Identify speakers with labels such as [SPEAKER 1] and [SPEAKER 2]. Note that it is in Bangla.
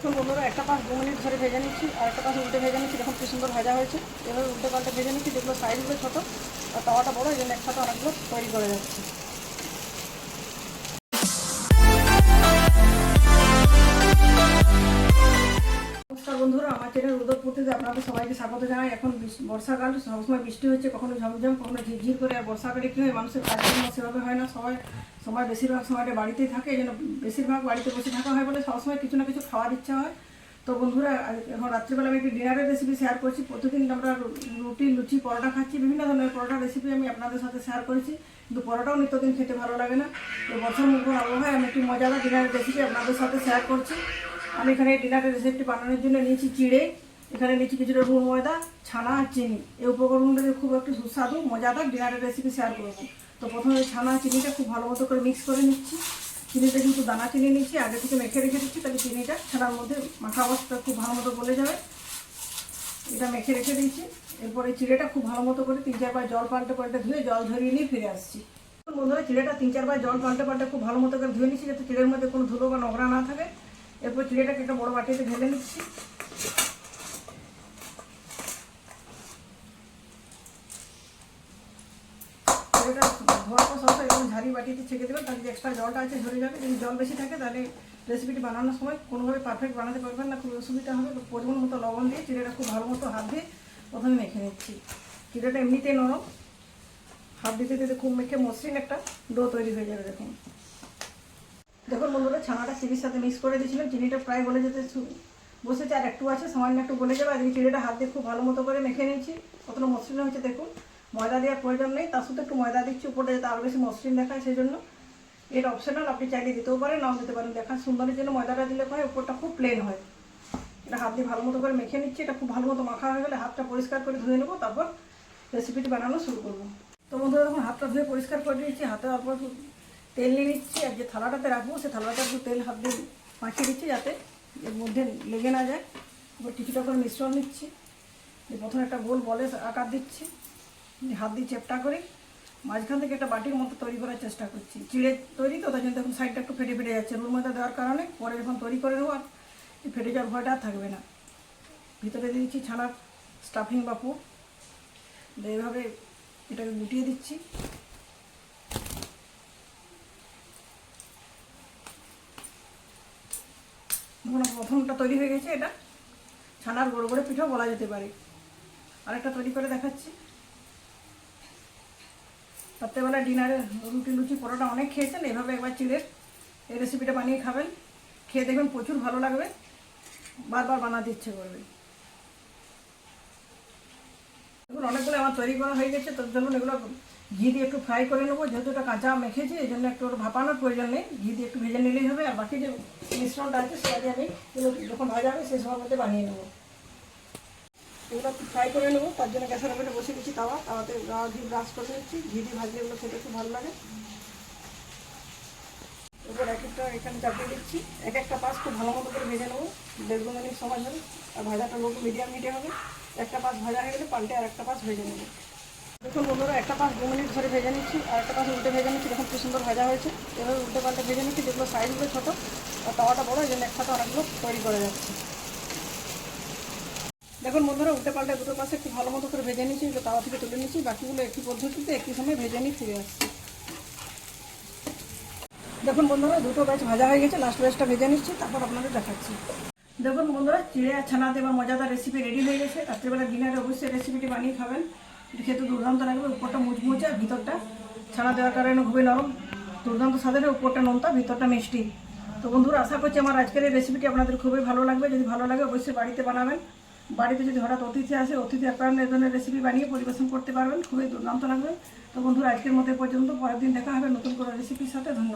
[SPEAKER 1] দেখুন বন্ধুরা, একটা পাশ 2 মিনিট ধরে ভেজে নিচ্ছি আর একটা পাশ উল্টে ভেজে নিচ্ছি। দেখুন কি সুন্দর ভাজা হয়েছে। এভাবে উল্টে পাল্টে ভেজে নিচ্ছি। যেগুলো সাইজগুলো ছোটো আর তাওয়াটা বড়ো, এই জন্য একসাথে অনেকগুলো তৈরি করে যাচ্ছে। নমস্কার বন্ধুরা, আমার চ্যানেল উদয়পুরতে আপনাদের সবাইকে স্বাগত জানাই। এখন বর্ষাকাল, সবসময় বৃষ্টি হচ্ছে, কখনো ঝমঝম কখনো ঝিরঝির করে। আর বর্ষাকালে কী হয়, মানুষের কাজকর্ম সেভাবে হয় না। সময় বেশিরভাগ সময়টা বাড়িতেই থাকে, এই জন্য বেশিরভাগ বাড়িতে বসে থাকা হয় বলে সবসময় কিছু না কিছু খাওয়ার ইচ্ছা হয়। তো বন্ধুরা, এখন রাত্রিবেলা আমি একটি ডিনারের রেসিপি শেয়ার করছি। প্রতিদিন আমরা রুটি, লুচি, পরোটা খাচ্ছি, বিভিন্ন ধরনের পরোটা রেসিপি আমি আপনাদের সাথে শেয়ার করেছি, কিন্তু পরোটাও নিত্যদিন খেতে ভালো লাগে না। তো বর্ষার মুখর আবহাওয়ায় আমি একটি মজাদার ডিনারের রেসিপি আপনাদের সাথে শেয়ার করছি। আমি এখানে ডিনারের রেসিপিটি বানানোর জন্য নিয়েছি চিড়ে, এখানে নিয়েছি কিছুটা গুড়, ময়দা, ছানা আর চিনি। এই উপকরণগুলো দিয়ে খুব একটু সুস্বাদু মজাদার ডিনারের রেসিপি শেয়ার করবো। তো প্রথমে ছানা চিনিটা খুব ভালো মতো করে মিক্স করে নিচ্ছি। চিনিটা কিন্তু দানা চিনি নিচ্ছি, আগে থেকে মেখে রেখে দিচ্ছি, তাহলে চিনিটা ছানার মধ্যে মাখা অবস্থা খুব ভালো মতো গলে যাবে। এটা মেখে রেখে দিচ্ছি। এরপরে চিড়েটা খুব ভালো মতো করে 3-4 বার জল পাল্টে ধুয়ে জল ঝরিয়ে নিয়ে ফিরে আসছি। বন্ধুরা, চিড়েটা 3-4 বার জল পাল্টে খুব ভালো মতো করে ধুয়ে নিচ্ছি, যাতে চিড়ের মধ্যে কোনো ধুলো বা নোংরা না থাকে। এরপর চিড়েটাকে একটা বড় বাটিতে ঢেলে নিচ্ছি। চিড়েটা ধোয়ার পর সবসময় এরকম ঝাড়ি বাটিতে ছেঁকে দেবেন, তাহলে যে এক্সট্রা জলটা আছে ঝরে যাবে। যদি জল বেশি থাকে তাহলে রেসিপিটি বানানোর সময় কোনোভাবে পারফেক্ট বানাতে পারবেন না, খুব অসুবিধা হবে। পরিমাণ মতো লবণ দিয়ে চিড়েটা খুব ভালো মতো হাত দিয়ে প্রথমে মেখে নিচ্ছি। চিড়েটা এমনিতেই নরম, হাত দিতে দিতে খুব মেখে মসৃণ একটা ডো তৈরি হয়ে যাবে। দেখুন বন্ধুরা, ছানাটা চিনির সাথে মিক্স করে দিয়েছিলাম, চিনিটা প্রায় গলে যেতে বসেছে, আর একটু আছে, সামান্য একটু গলে যাবে। আর এই চিড়েটা হাত দিয়ে খুব ভালো মতো করে মেখে নিয়েছি। কতটা মসৃণ হয়েছে দেখুন। ময়দা দেওয়ার প্রয়োজন নেই, তার সাথে একটু ময়দা দিচ্ছি উপরে, যাতে আরও বেশি মসৃণ দেখায়, সেই জন্য। এটা অপশনাল, আপনি চাইলে দিতেও পারেন, নাও দিতে পারেন। দেখার সুন্দরের জন্য ময়দাটা দিলে হয়, উপরটা খুব প্লেন হয়। এটা হাত দিয়ে ভালো মতো করে মেখে নিচ্ছি। এটা খুব ভালো মতো মাখা হয়ে গেলে হাতটা পরিষ্কার করে ধুয়ে নেবো, তারপর রেসিপিটি বানানো শুরু করবো। তো বন্ধুরা, দেখুন হাতটা ধুয়ে পরিষ্কার করে দিয়েছি। হাতে অল্প তেল নিয়ে নিচ্ছি, আর যে থালাটাতে রাখবো সে থালাটা একটু তেল হাত দিয়ে মাখিয়ে দিচ্ছি, যাতে এর মধ্যে লেগে না যায়। এবার কিছুটা করে মিশ্রণ নিচ্ছি। প্রথমে একটা গোল বলের আকার দিচ্ছি, হাত দিয়ে চেপটা করে মাঝখান থেকে একটা বাটির মতো তৈরি করার চেষ্টা করছি। চিড়ে তৈরি তো, তাই জন্য দেখুন সাইডটা একটু ফেটে ফেটে যাচ্ছে। রুল ময়দা দেওয়ার কারণে পরে যখন তৈরি করে নেবো আর ফেটে যাওয়ার ভয়টা আর থাকবে না। ভিতরে দিয়ে দিচ্ছি ছানার স্টাফিং বা পুর, এইভাবে এটাকে গুটিয়ে দিচ্ছি। প্রথমটা তৈরি হয়ে গেছে, এটা ছানার বড় বড় পিঠাও বলা যেতে পারে। আরেকটা তৈরি করে দেখাচ্ছি। রাত্রেবেলা ডিনারে রুটি, লুচি, পরোটা অনেক খেয়েছেন, এভাবে একবার চিড়ের এই রেসিপিটা বানিয়ে খাবেন, খেয়ে দেখবেন প্রচুর ভালো লাগবে, বারবার বানাতে ইচ্ছে করবে। দেখুন অনেকগুলো আমার তৈরি করা হয়ে গেছে। তো ধরুন এগুলো ঘি দিয়ে একটু ফ্রাই করে নেবো, যেহেতু এটা কাঁচা মেখেছি, এই জন্য একটু ভাপানোর প্রয়োজন নেই, ঘি দিয়ে একটু ভেজে নিলেই হবে। আর বাকি যে মিশ্রণটা আছে সেটা দিয়ে আমি যখন ভাজা হবে সেই সময় মধ্যে বানিয়ে নেবো। এগুলো একটু ফ্রাই করে নেবো, তার জন্য গ্যাসের ওপরে বসে দিচ্ছি তাওয়াতে ঘি ব্রাশ করে নিচ্ছি। ঘি দিয়ে ভাজলে এগুলো খেতে খুব ভালো লাগে। এরপর এখানে চাপিয়ে দিচ্ছি। একটা পাশ খুব ভালো মতো করে ভেজে নেবো, 1.5 মিনিট সময় ধরে। আর ভাজাটা লোক মিডিয়াম হিটে হবে। একটা পাশ ভাজা হয়ে গেলে পাল্টে আর একটা পাশ ভেজে নেবো। দেখুন বন্ধুরা, একটা পাশ 2 মিনিট ধরে ভেজে নিচ্ছি আর একটা পাশ উল্টে ভেজে নিচ্ছি। দেখুন কি সুন্দর ভাজা হয়েছে। এভাবে উল্টে পাল্টে ভেজে নিচ্ছি। যেগুলো সাইজগুলো ছোটো আর তাওয়াটা বড়ো, এই জন্য একসাথে অনেকগুলো তৈরি করে যাচ্ছে। দেখুন বন্ধুরা, উল্টে পাল্টে দুটো পাশে একটু ভালো মতো করে ভেজে নিচ্ছি। এগুলো তাওয়া থেকে তুলে নিচ্ছি। বাকিগুলো একই পদ্ধতিতে একই সময় ভেজে নিয়ে ফিরে আসছি। দেখুন বন্ধুরা, দুটো ব্যাচ ভাজা হয়ে গেছে, লাস্ট ব্যাচটা ভেজে নিচ্ছি, তারপর আপনাদের দেখাচ্ছি। দেখুন বন্ধুরা, চিড়ে আর ছানা দিয়ে আমার মজাদার রেসিপি রেডি হয়ে গেছে। রাত্রিবেলা ডিনারে অবশ্যই রেসিপিটি বানিয়ে খাবেন, এটা খেতে দুর্দান্ত লাগবে। উপরটা মুচমুচে আর ভিতরটা ছানা দেওয়ার কারণে খুবই নরম, দুর্দান্ত স্বাদের। উপরটা নোনতা, ভিতরটা মিষ্টি। তো বন্ধুরা, আশা করছি আমার আজকের এই রেসিপিটি আপনাদের খুবই ভালো লাগবে। যদি ভালো লাগে অবশ্যই বাড়িতে বানাবেন। বাড়িতে যদি হঠাৎ অতিথি আসে, অতিথি আপনারা এই ধরনের রেসিপি বানিয়ে পরিবেশন করতে পারবেন, খুবই দুর্দান্ত লাগবে। তো বন্ধুরা, আজকের মতো পর্যন্ত, পরের দিন দেখা হবে নতুন কোনো রেসিপির সাথে। ধন্যবাদ।